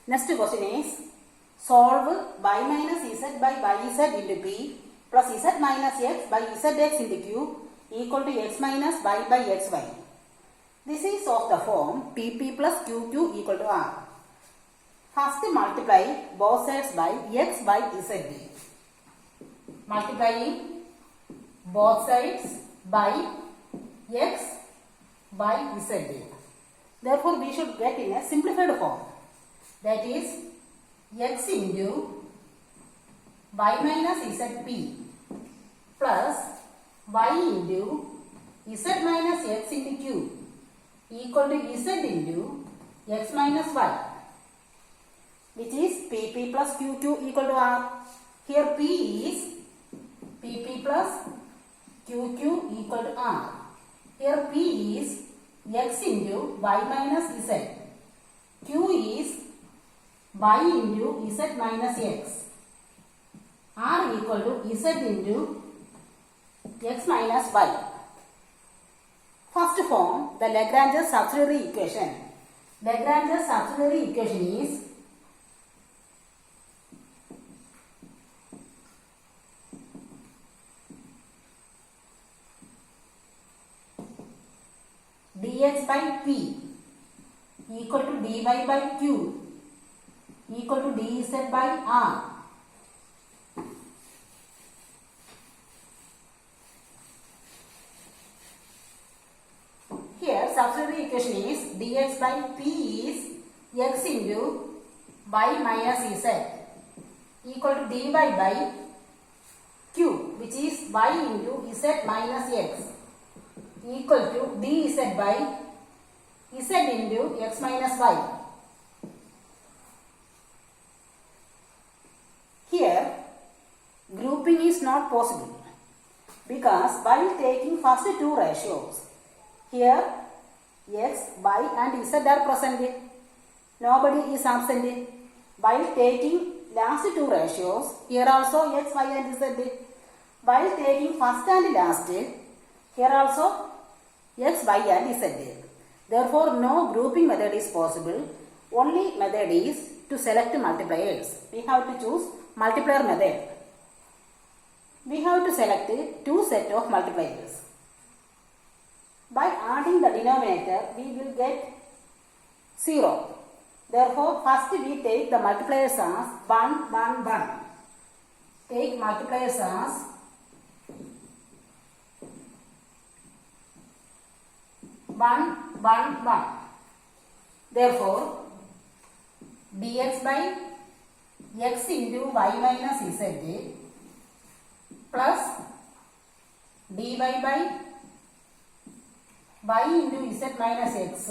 Next question is solve y minus z by yz into p plus z minus x by zx into q equal to x minus y by xy. This is of the form pp plus qq equal to r. First multiply both sides by x by zd. Multiplying both sides by x by zd. Therefore, we should get in a simplified form. That is x into y minus zp plus y into z minus x into q equal to z into x minus y, which is pp plus qq equal to r. Here p is pp plus qq equal to r. Here p is x into y minus z. Q is y into z minus x. R equal to z into x minus y. First form, the Lagrange subsidiary equation. Lagrange subsidiary equation is dx by p equal to dy by q equal to dz by r. Here subsidiary equation is dx by p is x into y minus z equal to dy by q, which is y into z minus x equal to dz by z into x minus y. Here grouping is not possible because while taking first two ratios, here x, y and z are present. Nobody is absent. While taking last two ratios, here also x, y and z. While taking first and last, here also x, y and z. Therefore, no grouping method is possible. Only method is to select multipliers. We have to choose multiplier method. We have to select two set of multipliers. By adding the denominator, we will get 0. Therefore, first we take the multipliers as 1, 1, 1. Take multipliers as 1, 1, 1. Therefore, dx by x into y minus z plus dy by y into z minus x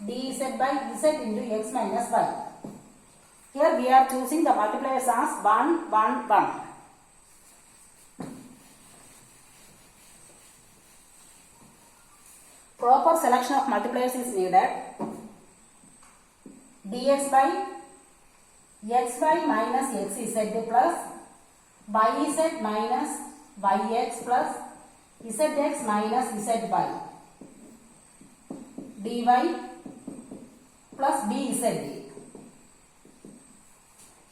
dz by z into x minus y. Here we are choosing the multipliers as 1, 1, 1. Proper selection of multipliers is needed. Dx by xy minus xz plus yz minus yx plus zx minus zy dy plus bz.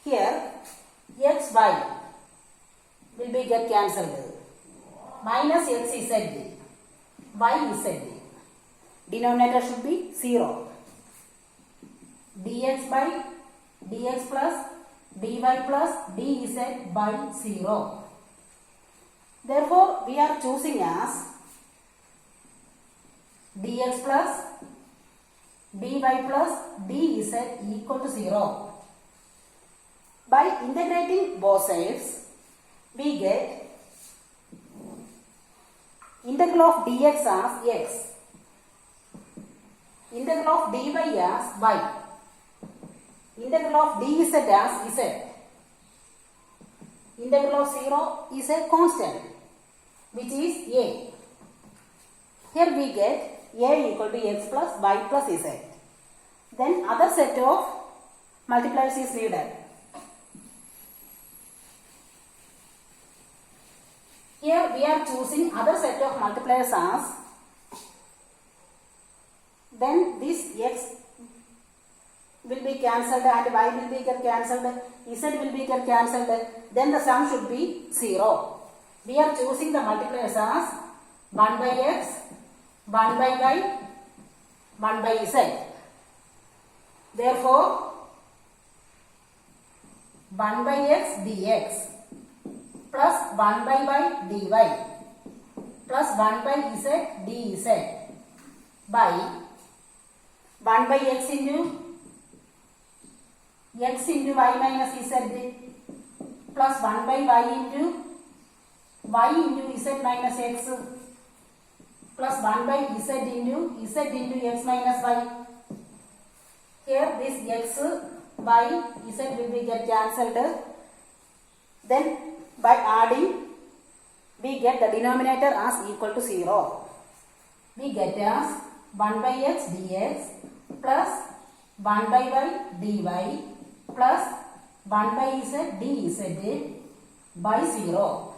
Here xy will be get cancelled. Minus xz, yz. Denominator should be 0. Dx by dx plus dy plus dz by 0. Therefore, we are choosing as dx plus dy plus dz equal to 0. By integrating both sides, we get integral of dx as x, integral of dy as y, integral of dz as z. Integral of 0 is a constant, which is a. Here we get a equal to x plus y plus z. Then other set of multipliers is needed. Here we are choosing other set of multipliers as, then this x will be cancelled and y will be get cancelled, z will be get cancelled, then the sum should be 0. We are choosing the multipliers as 1 by x, 1 by y, 1 by z. Therefore, 1 by x dx plus 1 by y dy plus 1 by z dz by 1 by x into y minus z plus 1 by y into z minus x plus 1 by z into x minus y. Here this x, y, z will be get cancelled. Then by adding we get the denominator as equal to 0. We get as 1 by x dx plus 1 by y dy plus 1 by z dz by 0.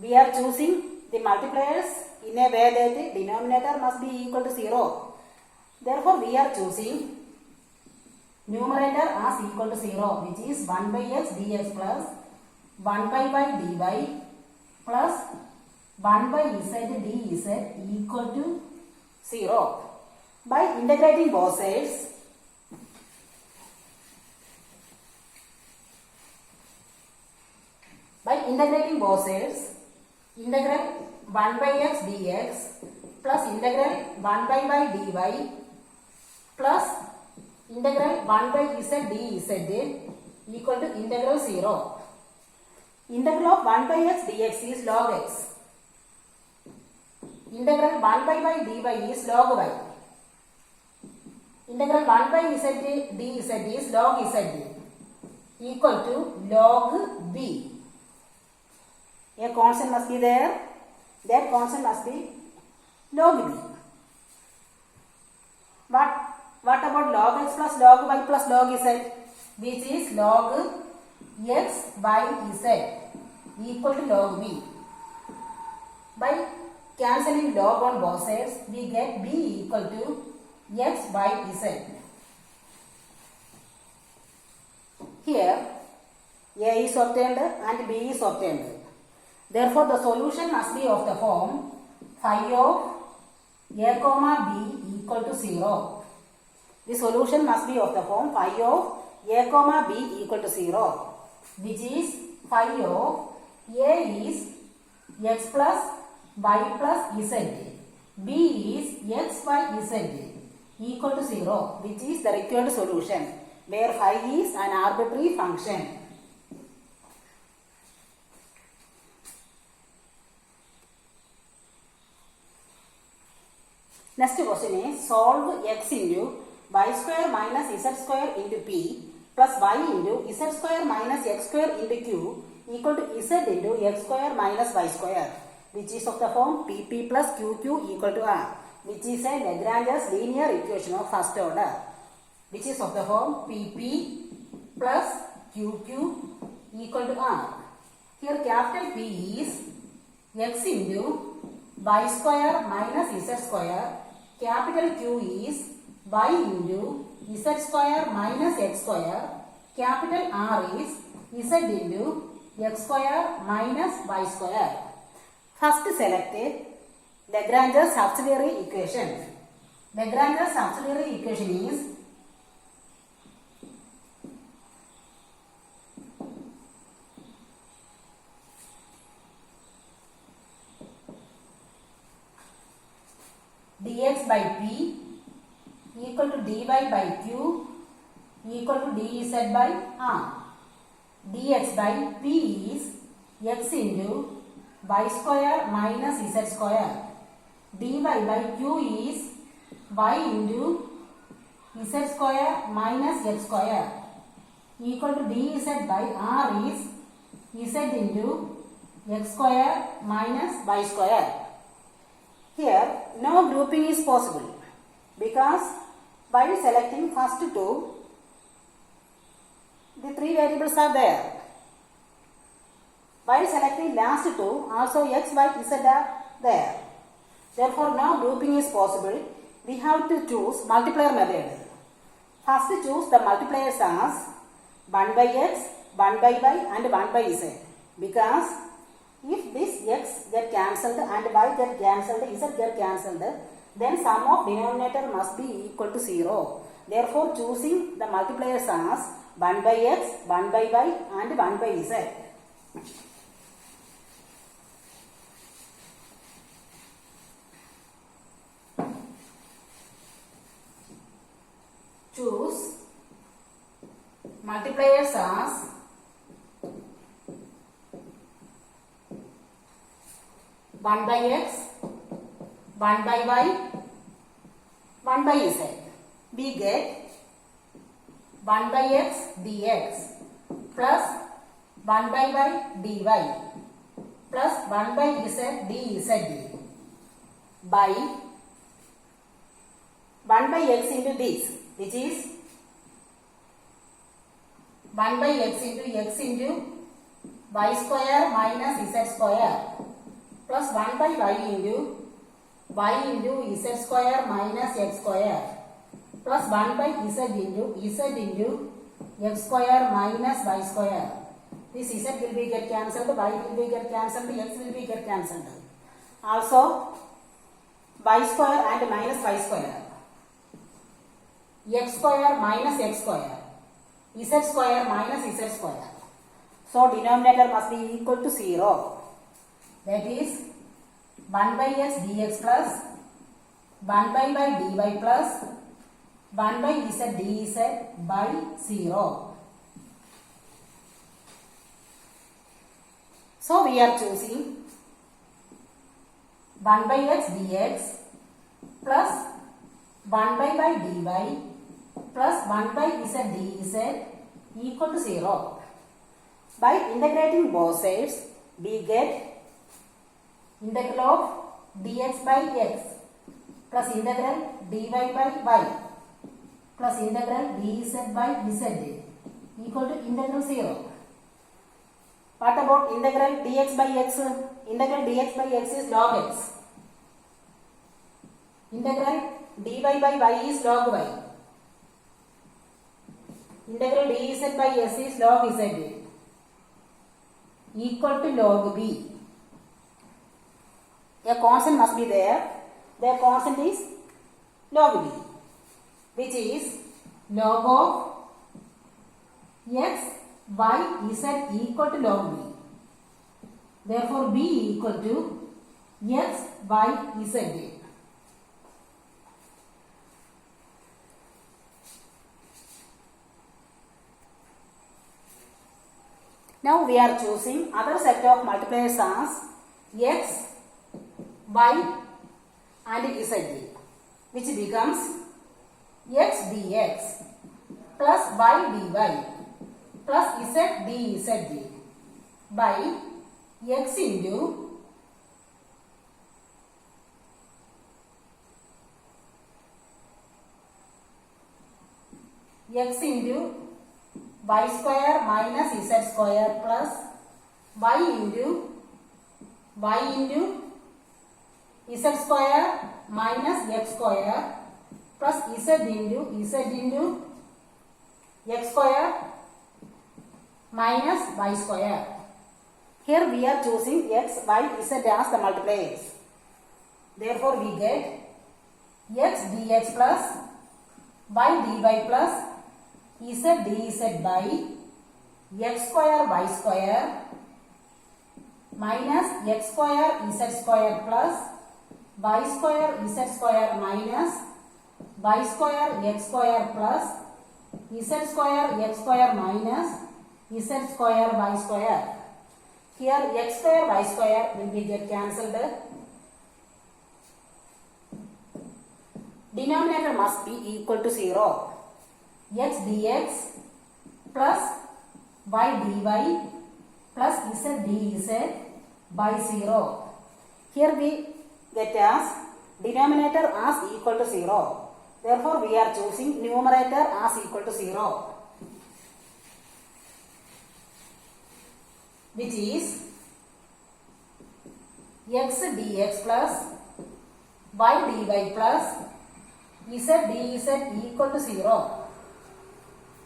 We are choosing the multipliers in a way that the denominator must be equal to 0. Therefore, we are choosing numerator as equal to 0, which is 1 by x dx plus 1 by y dy plus 1 by z dz equal to 0. By integrating both sides, integral 1 by x dx plus integral 1 by y dy plus integral 1 by z dz equal to integral 0. Integral of 1 by x dx is log x. Integral 1 by y dy is log y. Integral 1 by z dz is log z equal to log b. A constant must be there. That constant must be log b. What about log x plus log y plus log z, which is log x by z equal to log b. By cancelling log on both sides, we get b equal to x by z. Here a is obtained and b is obtained. Therefore, the solution must be of the form phi of a comma b equal to 0. The solution must be of the form phi of a comma b equal to 0, which is phi of a is x plus y plus z, b is x by z equal to 0, which is the required solution, where phi is an arbitrary function. Next question is solve x into y square minus z square into p plus y into z square minus x square into q equal to z into x square minus y square, which is of the form pp plus qq equal to r, which is a Lagrange's linear equation of first order, which is of the form pp plus qq equal to r. Here capital P is x into y square minus z square, capital Q is y into z square minus x square, capital R is z into x square minus y square. First select Lagrange's auxiliary equation. Lagrange's auxiliary equation is dx by p equal to dy by q equal to dz by r. Dx by p is x into y square minus z square. Dy by q is y into z square minus x square equal to dz by r is z into x square minus y square. Here no grouping is possible because while selecting first two, the three variables are there. While selecting last two, also x, y, z are there. Therefore, no grouping is possible. We have to choose multiplier method. First choose the multipliers as 1 by x, 1 by y and 1 by z. Because if this x get cancelled and y get cancelled, z get cancelled, then sum of denominator must be equal to 0. Therefore choosing the multipliers as 1 by x, 1 by y and 1 by z. Choose multipliers as 1 by x, 1 by y, 1 by z. We get 1 by x dx plus 1 by y dy plus 1 by z dz by 1 by x into this, which is 1 by x into y square minus z square plus 1 by y into z square minus x square plus 1 by z into x square minus y square. This z will be get cancelled, y will be get cancelled, x will be get cancelled. Also y square and minus y square, x square minus x square, z square minus z square. So denominator must be equal to 0. That is 1 by x dx plus 1 by y dy plus 1 by z dz by 0. So we are choosing 1 by x dx plus 1 by y dy plus 1 by z dz equal to 0. By integrating both sides, we get integral of dx by x plus integral dy by y plus integral dz by z equal to integral 0. What about integral dx by x? Integral dx by x is log x. Integral dy by y is log y. Integral dz by s is log z equal to log b. A constant must be there. The constant is log b, which is log of x, y, z equal to log b. Therefore, b equal to x, y, z. Now we are choosing other set of multipliers as x, y and z, which becomes x dx plus y dy plus z dz by x into y square minus z square plus y into z square minus x square plus z into x square minus y square. Here we are choosing x, y, z as the multipliers. Therefore we get x dx plus y dy plus z dz by x square y square minus x square z square plus y square z square minus y square x square plus z square x square minus z square y square. Here x square y square will be get cancelled. Denominator must be equal to 0. X dx plus y dy plus z dz by 0. Here we get as denominator as equal to 0. Therefore we are choosing numerator as equal to 0, which is x dx plus y dy plus z dz equal to 0.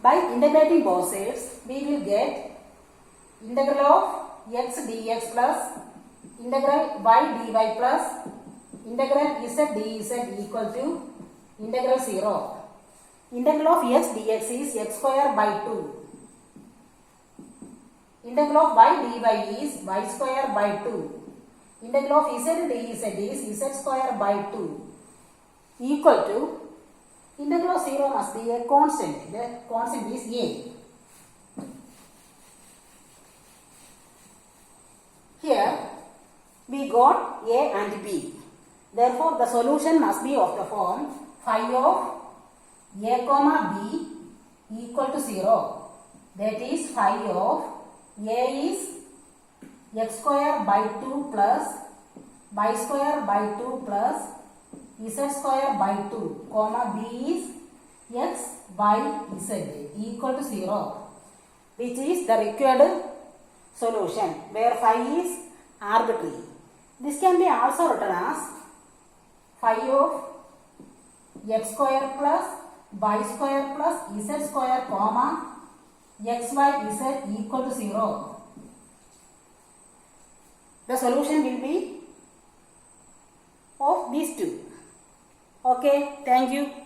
By integrating both sides, we will get integral of x dx plus integral y dy plus integral z dz equal to integral 0. Integral of x dx is x square by 2. Integral of y dy is y square by 2. Integral of z dz is z square by 2 equal to integral of 0 must be a constant. The constant is a. Here we got a and b. Therefore, the solution must be of the form phi of a comma b equal to 0. That is phi of a is x square by 2 plus y square by 2 plus z square by 2 comma b is x y z equal to 0, which is the required solution where phi is arbitrary. This can be also written as phi of x square plus y square plus z square comma x y z equal to 0. The solution will be of these two. Okay, thank you.